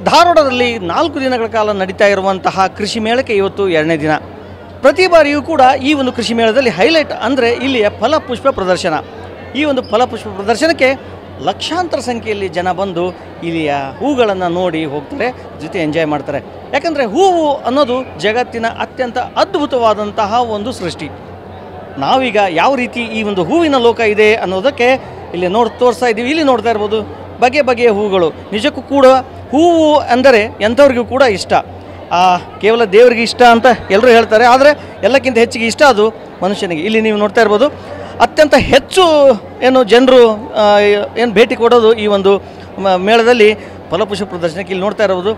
ಧಾರವಾಡದಲ್ಲಿ 4 ದಿನಗಳ ಕಾಲ ನಡೀತಾ ಇರುವಂತಹ ಕೃಷಿ ಮೇಳಕ್ಕೆ ಇವತ್ತು 2ನೇ ದಿನ. ಪ್ರತಿ ಬಾರಿಯೂ ಕೂಡ ಈ ಒಂದು ಕೃಷಿ ಮೇಳದಲ್ಲಿ ಹೈಲೈಟ್ ಅಂದರೆ ಇಲ್ಲಿಯ ಫಲಪುಷ್ಪ ಪ್ರದರ್ಶನ. ಈ ಒಂದು ಫಲಪುಷ್ಪ ಪ್ರದರ್ಶನಕ್ಕೆ ಲಕ್ಷಾಂತರ ಸಂಖ್ಯೆಯಲ್ಲಿ ಜನ ಬಂದು ಇಲ್ಲಿಯ ಹೂಗಳನ್ನು ನೋಡಿ ಹೋಗ್ತಾರೆ, ಜೊತೆ ಎಂಜಾಯ್ ಮಾಡ್ತಾರೆ. ಯಾಕಂದರೆ ಹೂವು ಅನ್ನೋದು ಜಗತ್ತಿನ ಅತ್ಯಂತ ಅದ್ಭುತವಾದಂತಹ ಒಂದು ಸೃಷ್ಟಿ. ನಾವೀಗ ಯಾವ ರೀತಿ ಈ ಒಂದು ಹೂವಿನ ಲೋಕ ಇದೆ ಅನ್ನೋದಕ್ಕೆ ಇಲ್ಲಿ ತೋರಿಸ್ತಾ ಇದ್ದೀವಿ. ಇಲ್ಲಿ ನೋಡ್ತಾ ಇರ್ಬೋದು ಬಗೆ ಬಗೆಯ ಹೂಗಳು. ನಿಜಕ್ಕೂ ಕೂಡ ಹೂವು ಅಂದರೆ ಎಂಥವ್ರಿಗೂ ಕೂಡ ಇಷ್ಟ. ಕೇವಲ ದೇವರಿಗೆ ಇಷ್ಟ ಅಂತ ಎಲ್ಲರೂ ಹೇಳ್ತಾರೆ, ಆದರೆ ಎಲ್ಲಕ್ಕಿಂತ ಹೆಚ್ಚಿಗೆ ಇಷ್ಟ ಅದು ಮನುಷ್ಯನಿಗೆ. ಇಲ್ಲಿ ನೀವು ನೋಡ್ತಾ ಇರ್ಬೋದು ಅತ್ಯಂತ ಹೆಚ್ಚು ಜನರು ಭೇಟಿ ಕೊಡೋದು ಈ ಒಂದು ಮೇಳದಲ್ಲಿ ಫಲಪುಷ್ಪ ಪ್ರದರ್ಶನಕ್ಕೆ. ಇಲ್ಲಿ ನೋಡ್ತಾ ಇರ್ಬೋದು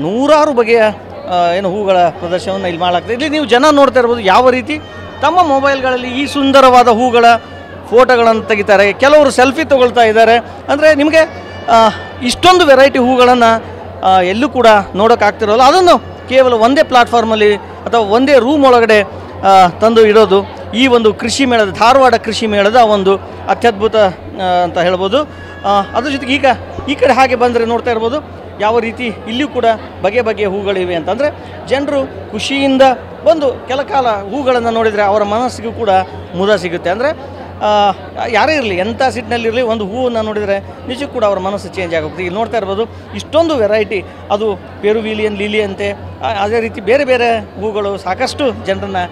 ನೂರಾರು ಬಗೆಯ ಹೂಗಳ ಪ್ರದರ್ಶನವನ್ನು ಇಲ್ಲಿ ಮಾಡಲಾಗ್ತದೆ. ಇಲ್ಲಿ ನೀವು ಜನ ನೋಡ್ತಾ ಇರ್ಬೋದು ಯಾವ ರೀತಿ ತಮ್ಮ ಮೊಬೈಲ್ಗಳಲ್ಲಿ ಈ ಸುಂದರವಾದ ಹೂಗಳ ಫೋಟೋಗಳನ್ನು ತೆಗಿತಾರೆ. ಕೆಲವರು ಸೆಲ್ಫಿ ತೊಗೊಳ್ತಾ ಇದ್ದಾರೆ. ಅಂದರೆ ನಿಮಗೆ ಇಷ್ಟೊಂದು ವೆರೈಟಿ ಹೂಗಳನ್ನು ಎಲ್ಲೂ ಕೂಡ ನೋಡೋಕ್ಕಾಗ್ತಿರೋಲ್ಲ. ಅದನ್ನು ಕೇವಲ ಒಂದೇ ಪ್ಲಾಟ್ಫಾರ್ಮಲ್ಲಿ ಅಥವಾ ಒಂದೇ ರೂಮ್ ಒಳಗಡೆ ತಂದು ಇಡೋದು ಈ ಒಂದು ಕೃಷಿ ಮೇಳದ, ಧಾರವಾಡ ಕೃಷಿ ಮೇಳದ ಒಂದು ಅತ್ಯದ್ಭುತ ಅಂತ ಹೇಳ್ಬೋದು. ಅದ್ರ ಜೊತೆಗೆ ಈಗ ಈ ಕಡೆ ಹಾಗೆ ಬಂದರೆ ನೋಡ್ತಾ ಇರ್ಬೋದು ಯಾವ ರೀತಿ ಇಲ್ಲಿಯೂ ಕೂಡ ಬಗೆ ಬಗೆಯ ಹೂಗಳಿವೆ ಅಂತಂದರೆ ಜನರು ಖುಷಿಯಿಂದ ಬಂದು ಕೆಲ ಕಾಲ ಹೂಗಳನ್ನು ನೋಡಿದರೆ ಅವರ ಮನಸ್ಸಿಗೂ ಕೂಡ ಮುದ ಸಿಗುತ್ತೆ. ಅಂದರೆ ಯಾರೇ ಇರಲಿ, ಎಂಥ ಸಿಟ್ಟಿನಲ್ಲಿರಲಿ, ಒಂದು ಹೂವನ್ನು ನೋಡಿದರೆ ನಿಜಕ್ಕೂ ಕೂಡ ಅವರ ಮನಸ್ಸು ಚೇಂಜ್ ಆಗೋಗ್ತದೆ. ಇಲ್ಲಿ ನೋಡ್ತಾ ಇರ್ಬೋದು ಇಷ್ಟೊಂದು ವೆರೈಟಿ, ಅದು ಪೆರುವಿಲಿಯನ್, ಲಿಲಿ ಅಂತೆ, ಅದೇ ರೀತಿ ಬೇರೆ ಬೇರೆ ಹೂಗಳು ಸಾಕಷ್ಟು ಜನರನ್ನು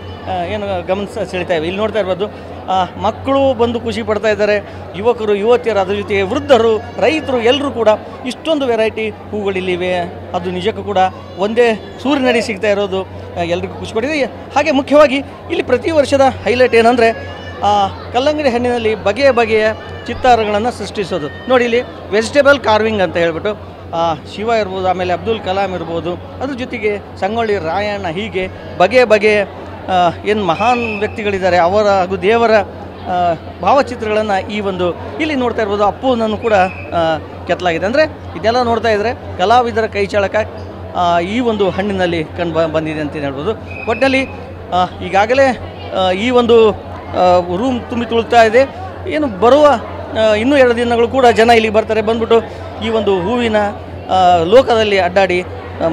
ಸೆಳಿತಾ ಇವೆ. ಇಲ್ಲಿ ನೋಡ್ತಾ ಇರ್ಬೋದು ಮಕ್ಕಳು ಬಂದು ಖುಷಿ ಪಡ್ತಾ ಇದ್ದಾರೆ, ಯುವಕರು ಯುವತಿಯರು, ಅದ್ರ ಜೊತೆಗೆ ವೃದ್ಧರು, ರೈತರು ಎಲ್ಲರೂ ಕೂಡ ಇಷ್ಟೊಂದು ವೆರೈಟಿ ಹೂಗಳಿಲ್ಲಿವೆ. ಅದು ನಿಜಕ್ಕೂ ಕೂಡ ಒಂದೇ ಸೂರಿನಡಿ ಸಿಗ್ತಾ ಇರೋದು ಎಲ್ರಿಗೂ ಖುಷಿ ಪಡಿದೆ. ಹಾಗೆ ಮುಖ್ಯವಾಗಿ ಇಲ್ಲಿ ಪ್ರತಿ ವರ್ಷದ ಹೈಲೈಟ್ ಏನಂದರೆ ಕಲ್ಲಂಗಡಿ ಹಣ್ಣಿನಲ್ಲಿ ಬಗೆಯ ಬಗೆಯ ಚಿತ್ತಾರಗಳನ್ನು ಸೃಷ್ಟಿಸೋದು. ನೋಡಿ ಇಲ್ಲಿ ವೆಜಿಟೇಬಲ್ ಕಾರ್ವಿಂಗ್ ಅಂತ ಹೇಳ್ಬಿಟ್ಟು ಶಿವ ಇರ್ಬೋದು, ಆಮೇಲೆ ಅಬ್ದುಲ್ ಕಲಾಂ ಇರ್ಬೋದು, ಅದ್ರ ಜೊತೆಗೆ ಸಂಗೊಳ್ಳಿ ರಾಯಣ್ಣ, ಹೀಗೆ ಬಗೆಯ ಬಗೆಯ ಮಹಾನ್ ವ್ಯಕ್ತಿಗಳಿದ್ದಾರೆ ಅವರ ಹಾಗೂ ದೇವರ ಭಾವಚಿತ್ರಗಳನ್ನು ಈ ಒಂದು ಇಲ್ಲಿ ನೋಡ್ತಾ ಇರ್ಬೋದು. ಅಪ್ಪುನನ್ನು ಕೂಡ ಕೆತ್ತಲಾಗಿದೆ. ಅಂದರೆ ಇದೆಲ್ಲ ನೋಡ್ತಾ ಇದ್ದರೆ ಕಲಾವಿದರ ಕೈಚಾಳಕ ಈ ಒಂದು ಹಣ್ಣಿನಲ್ಲಿ ಬಂದಿದೆ ಅಂತ ಹೇಳ್ಬೋದು. ಒಟ್ಟಿನಲ್ಲಿ ಈಗಾಗಲೇ ಈ ಒಂದು ರೂಮ್ ತುಂಬಿ ತುಳುತ್ತಾ ಇದೆ. ಬರುವ ಇನ್ನೂ 2 ದಿನಗಳು ಕೂಡ ಜನ ಇಲ್ಲಿಗೆ ಬರ್ತಾರೆ. ಬಂದ್ಬಿಟ್ಟು ಈ ಒಂದು ಹೂವಿನ ಲೋಕದಲ್ಲಿ ಅಡ್ಡಾಡಿ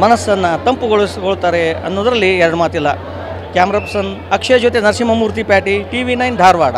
ಮನಸ್ಸನ್ನು ತಂಪುಗೊಳಿಸ್ಕೊಳ್ತಾರೆ ಅನ್ನೋದರಲ್ಲಿ 2 ಮಾತಿಲ್ಲ. ಕ್ಯಾಮ್ರಾ ಪರ್ಸನ್ ಅಕ್ಷಯ್ ಜೊತೆ ನರಸಿಂಹಮೂರ್ತಿ ಪ್ಯಾಟಿ, TV9 ಧಾರವಾಡ.